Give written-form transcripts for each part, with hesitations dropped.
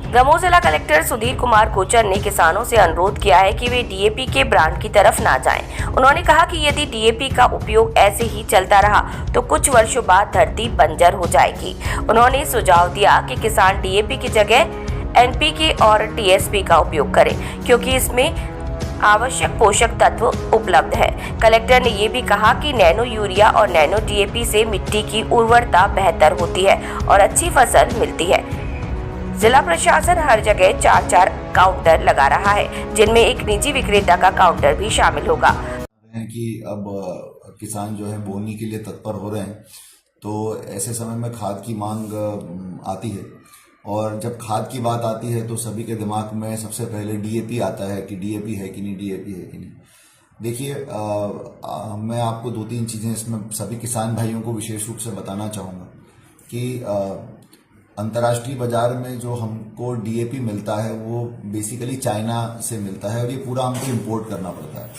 दमोह जिला कलेक्टर सुधीर कुमार कोचर ने किसानों से अनुरोध किया है कि वे डीएपी के ब्रांड की तरफ ना जाएं। उन्होंने कहा कि यदि डीएपी का उपयोग ऐसे ही चलता रहा तो कुछ वर्षों बाद धरती बंजर हो जाएगी। उन्होंने सुझाव दिया कि किसान डीएपी की जगह एनपीके और टीएसपी का उपयोग करें, क्योंकि इसमें आवश्यक पोषक तत्व उपलब्ध है। कलेक्टर ने ये भी कहा कि नैनो यूरिया और नैनो डीएपी से मिट्टी की उर्वरता बेहतर होती है और अच्छी फसल मिलती है। जिला प्रशासन हर जगह 4-4 काउंटर लगा रहा है, जिनमें एक निजी विक्रेता का काउंटर भी शामिल होगा। कि अब किसान जो है बोनी के लिए तत्पर हो रहे हैं, तो ऐसे समय में खाद की मांग आती है और जब खाद की बात आती है तो सभी के दिमाग में सबसे पहले डीएपी आता है कि डीएपी है कि नहीं, डीएपी है कि नहीं। देखिए, मैं आपको 2-3 चीज़ें इसमें सभी किसान भाइयों को विशेष रूप से बताना चाहूँगा कि अंतर्राष्ट्रीय बाजार में जो हमको डीएपी मिलता है वो बेसिकली चाइना से मिलता है और ये पूरा हमको इंपोर्ट करना पड़ता है।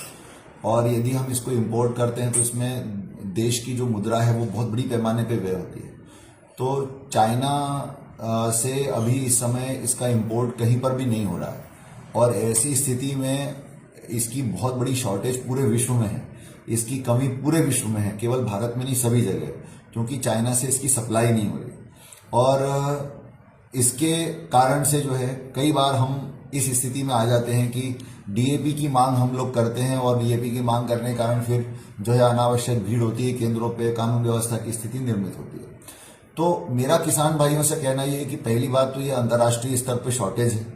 और यदि हम इसको इंपोर्ट करते हैं तो इसमें देश की जो मुद्रा है वो बहुत बड़ी पैमाने पे व्यय होती है। तो चाइना से अभी इस समय इसका इंपोर्ट कहीं पर भी नहीं हो रहा है और ऐसी स्थिति में इसकी बहुत बड़ी शॉर्टेज पूरे विश्व में है, इसकी कमी पूरे विश्व में है, केवल भारत में नहीं सभी जगह, क्योंकि चाइना से इसकी सप्लाई नहीं हो रही। और इसके कारण से जो है कई बार हम इस स्थिति में आ जाते हैं कि डीएपी की मांग हम लोग करते हैं और डीएपी की मांग करने के कारण फिर जो है अनावश्यक भीड़ होती है केंद्रों पे, कानून व्यवस्था की स्थिति निर्मित होती है। तो मेरा किसान भाइयों से कहना ये है कि पहली बात तो ये अंतर्राष्ट्रीय स्तर पे शॉर्टेज है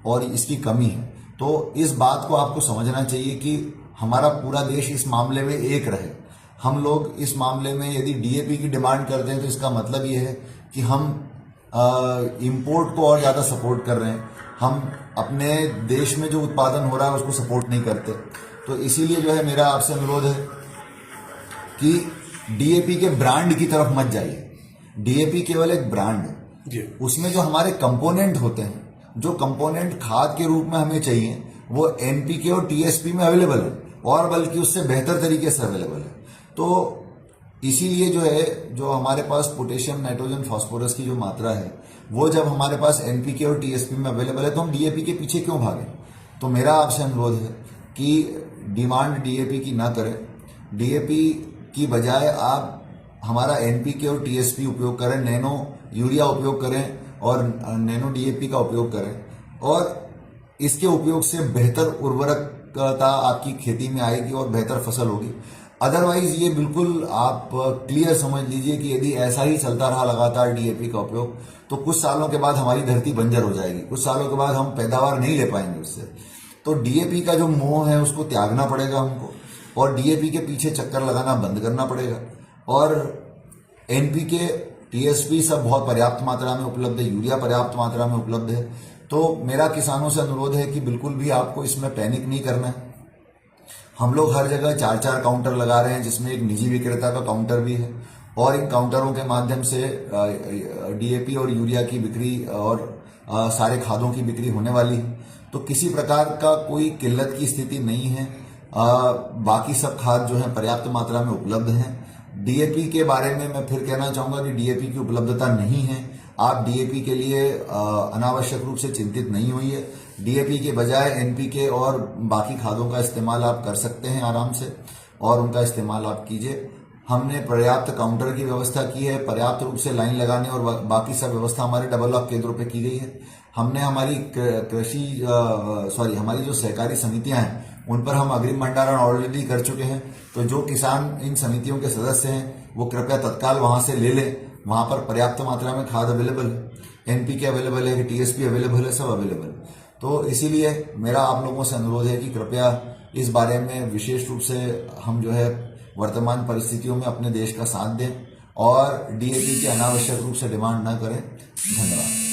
और इसकी कमी है, तो इस बात को आपको समझना चाहिए कि हमारा पूरा देश इस मामले में एक रहे। हम लोग इस मामले में यदि डीएपी की डिमांड करते हैं तो इसका मतलब ये है कि हम इंपोर्ट को और ज़्यादा सपोर्ट कर रहे हैं, हम अपने देश में जो उत्पादन हो रहा है उसको सपोर्ट नहीं करते। तो इसीलिए जो है मेरा आपसे अनुरोध है कि डीएपी के ब्रांड की तरफ मत जाइए। डीएपी केवल एक ब्रांड है, उसमें जो हमारे कंपोनेंट होते हैं, जो कंपोनेंट खाद के रूप में हमें चाहिए वो एनपीके और टीएसपी में अवेलेबल है और बल्कि उससे बेहतर तरीके से अवेलेबल है। तो इसीलिए जो है जो हमारे पास पोटेशियम, नाइट्रोजन, फास्फोरस की जो मात्रा है वो जब हमारे पास एनपीके और टीएसपी में अवेलेबल है तो हम डीएपी के पीछे क्यों भागें। तो मेरा आपसे अनुरोध है कि डिमांड डीएपी की ना करें, डीएपी की बजाय आप हमारा एनपीके और टीएसपी उपयोग करें, नैनो यूरिया उपयोग करें और नैनो डीएपी का उपयोग करें और इसके उपयोग से बेहतर उर्वरकता आपकी खेती में आएगी और बेहतर फसल होगी। अदरवाइज ये बिल्कुल आप क्लियर समझ लीजिए कि यदि ऐसा ही चलता रहा लगातार डीएपी का उपयोग तो कुछ सालों के बाद हमारी धरती बंजर हो जाएगी, कुछ सालों के बाद हम पैदावार नहीं ले पाएंगे उससे। तो डीएपी का जो मोह है उसको त्यागना पड़ेगा हमको और डीएपी के पीछे चक्कर लगाना बंद करना पड़ेगा। और एनपीके, टीएसपी सब बहुत पर्याप्त मात्रा में उपलब्ध है, यूरिया पर्याप्त मात्रा में उपलब्ध है। तो मेरा किसानों से अनुरोध है कि बिल्कुल भी आपको इसमें पैनिक नहीं करना है। हम लोग हर जगह 4-4 काउंटर लगा रहे हैं, जिसमें एक निजी विक्रेता का काउंटर भी है और इन काउंटरों के माध्यम से डीएपी और यूरिया की बिक्री और सारे खादों की बिक्री होने वाली है। तो किसी प्रकार का कोई किल्लत की स्थिति नहीं है, बाकी सब खाद जो है पर्याप्त मात्रा में उपलब्ध हैं। डीएपी के बारे में मैं फिर कहना चाहूंगा कि डीएपी की उपलब्धता नहीं है, आप डीएपी के लिए अनावश्यक रूप से चिंतित नहीं होइए। डीएपी के बजाय एनपीके और बाकी खादों का इस्तेमाल आप कर सकते हैं आराम से और उनका इस्तेमाल आप कीजिए। हमने पर्याप्त काउंटर की व्यवस्था की है, पर्याप्त रूप से लाइन लगाने और बाकी सब व्यवस्था हमारे डबल लॉक केंद्रों पे की गई है। हमने हमारी हमारी जो सहकारी समितियां हैं उन पर हम अग्रिम भंडारण ऑलरेडी कर चुके हैं। तो जो किसान इन समितियों के सदस्य हैं वो कृपया तत्काल वहां से ले लें, वहां पर पर्याप्त मात्रा में खाद अवेलेबल है, एनपीके अवेलेबल है, टीएसपी अवेलेबल है, सब अवेलेबल है। तो इसीलिए मेरा आप लोगों से अनुरोध है कि कृपया इस बारे में विशेष रूप से हम जो है वर्तमान परिस्थितियों में अपने देश का साथ दें और डीएपी की अनावश्यक रूप से डिमांड न करें। धन्यवाद।